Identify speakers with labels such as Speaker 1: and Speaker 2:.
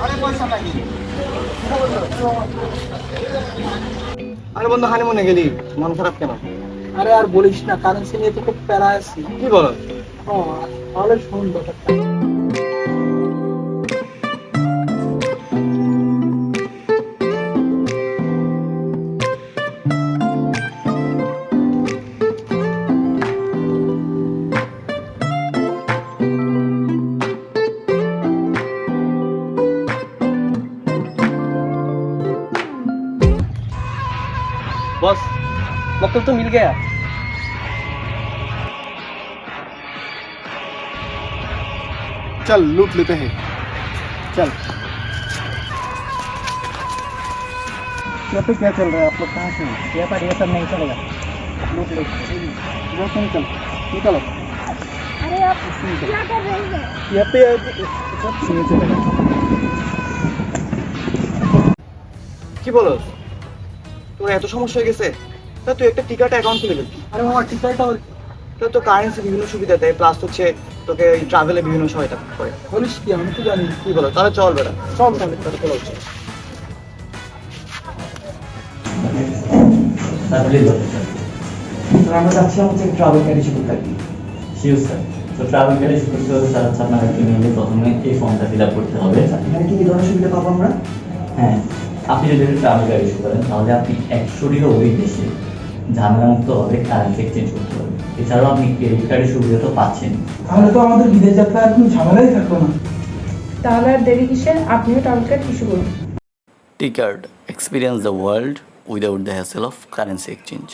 Speaker 1: আরে পয়সা নাকি? আরে বন্ধু, হানিমুনে গেলি, মন খারাপ কেন?
Speaker 2: আরে আর বলিস না, কারেন্সি নিয়ে তো খুব প্যারা আছি।
Speaker 1: কি বলো?
Speaker 2: ও, তাহলে শোন ব্যাপারটা।
Speaker 1: बॉस, मक्कल तो मिल गया।
Speaker 3: चल लूट लेते हैं। चल।
Speaker 2: यहाँ पे क्या चल रहा है? आप लोग कहाँ से हैं? यहाँ पर ये सब नहीं चलेगा, लूट ले।
Speaker 3: निकल निकलो।
Speaker 4: अरे आप क्या कर रहे हैं?
Speaker 2: यहाँ पे सब नहीं चलेगा।
Speaker 1: কি বলো? তোর এত সমস্যা হয়ে গেছে? তা তুই একটা টিকাটা অ্যাকাউন্ট খুলে ফেলবি।
Speaker 2: আরে মামা, টিকাটা
Speaker 1: তো কারেন্সি বিভিন্ন সুবিধা দেয়, প্লাস হচ্ছে তোকে এই ট্রাভেলে বিভিন্ন সহায়তা করে।
Speaker 2: বলিস কি? আমি তো জানি।
Speaker 1: কি বলো? তাহলে চল বেটা।
Speaker 2: সব জানি, তাহলে চলো হচ্ছে।
Speaker 5: আমরা চাচ্ছিলাম হচ্ছে ট্রাভেল গাড়ি শুরু থাকি। Sure sir. তো ট্রাভেল গাড়ি শুরু করতে হলে স্যার হচ্ছে আপনাকে মেইলে প্রথমে এই ফর্মটা ফিল আপ করতে হবে।
Speaker 1: এখানে কি ধরনের সুবিধা পাবো আমরা?
Speaker 5: হ্যাঁ, আপনি যদি ট্রাভেল গাড়ি শুরু করেন তাহলে আপনি 100টিরও ওই দেশে ঝামেলামুক্তভাবে কারেন্সি এক্সচেঞ্জ করতে পারবেন। এছাড়াও আপনি ক্রেডিট কার্ডের সুবিধা তো পাচ্ছেন।
Speaker 2: তাহলে তো আমাদের বিদেশ যাত্রা আর কোনো ঝামেলাই থাকলো না।
Speaker 4: তাহলে আর দেরি কিসের? আপনিও ট্রাভেল কার্ড ইস্যু করুন।
Speaker 5: T-Card, experience the world without the hassle of currency exchange.